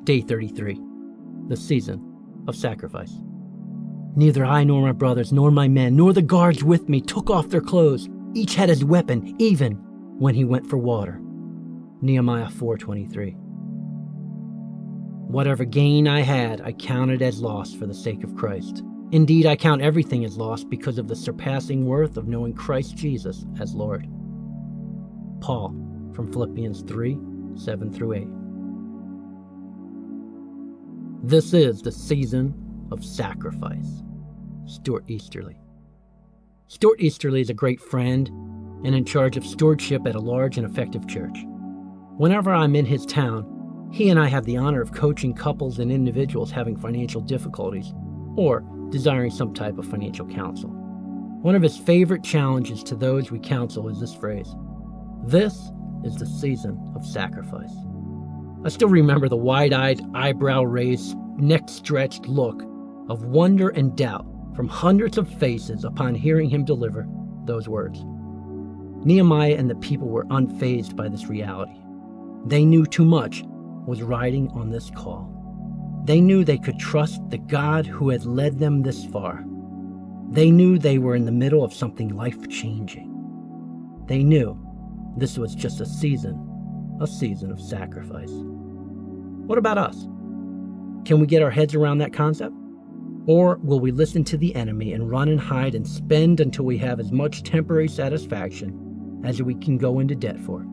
Day 33, the season of sacrifice. Neither I nor my brothers nor my men nor the guards with me took off their clothes. Each had his weapon, even when he went for water. Nehemiah 4:23. Whatever gain I had, I counted as loss for the sake of Christ. Indeed, I count everything as loss because of the surpassing worth of knowing Christ Jesus as Lord. Paul from Philippians 3:7-8. This is the season of sacrifice. Stuart Easterly. Stuart Easterly is a great friend and in charge of stewardship at a large and effective church. Whenever I'm in his town, he and I have the honor of coaching couples and individuals having financial difficulties or desiring some type of financial counsel. One of his favorite challenges to those we counsel is this phrase: this is the season of sacrifice. I still remember the wide-eyed, eyebrow-raised, neck-stretched look of wonder and doubt from hundreds of faces upon hearing him deliver those words. Nehemiah and the people were unfazed by this reality. They knew too much was riding on this call. They knew they could trust the God who had led them this far. They knew they were in the middle of something life-changing. They knew this was just a season of sacrifice. What about us? Can we get our heads around that concept? Or will we listen to the enemy and run and hide and spend until we have as much temporary satisfaction as we can go into debt for?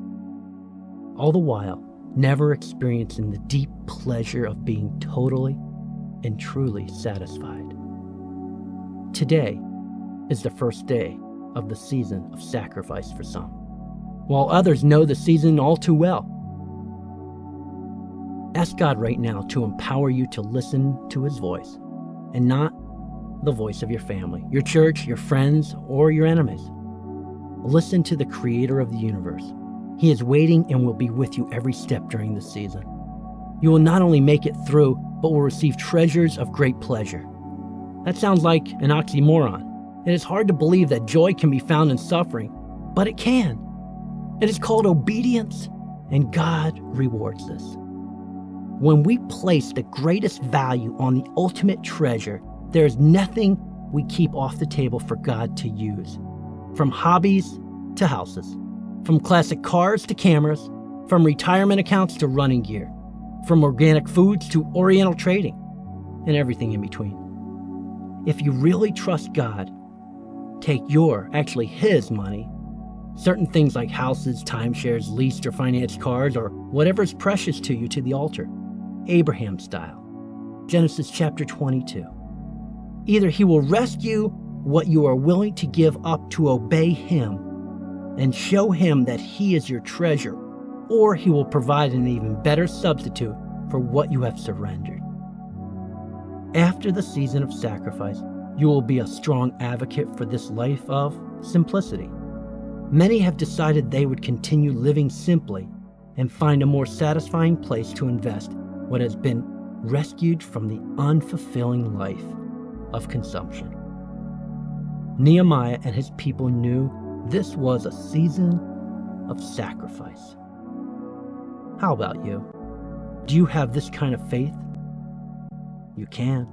All the while, never experiencing the deep pleasure of being totally and truly satisfied. Today is the first day of the season of sacrifice for some, while others know the season all too well. Ask God right now to empower you to listen to His voice and not the voice of your family, your church, your friends, or your enemies. Listen to the Creator of the universe. He is waiting and will be with you every step during this season. You will not only make it through, but will receive treasures of great pleasure. That sounds like an oxymoron. It is hard to believe that joy can be found in suffering, but it can. It is called obedience, and God rewards this. When we place the greatest value on the ultimate treasure, there is nothing we keep off the table for God to use. From hobbies to houses, from classic cars to cameras, from retirement accounts to running gear, from organic foods to oriental trading, and everything in between. If you really trust God, take His money, certain things like houses, timeshares, leased or financed cars, or whatever is precious to you to the altar, Abraham style. Genesis chapter 22. Either He will rescue what you are willing to give up to obey Him and show Him that He is your treasure, or He will provide an even better substitute for what you have surrendered. After the season of sacrifice, you will be a strong advocate for this life of simplicity. Many have decided they would continue living simply and find a more satisfying place to invest what has been rescued from the unfulfilling life of consumption. Nehemiah and his people knew this was a season of sacrifice. How about you? Do you have this kind of faith? You can.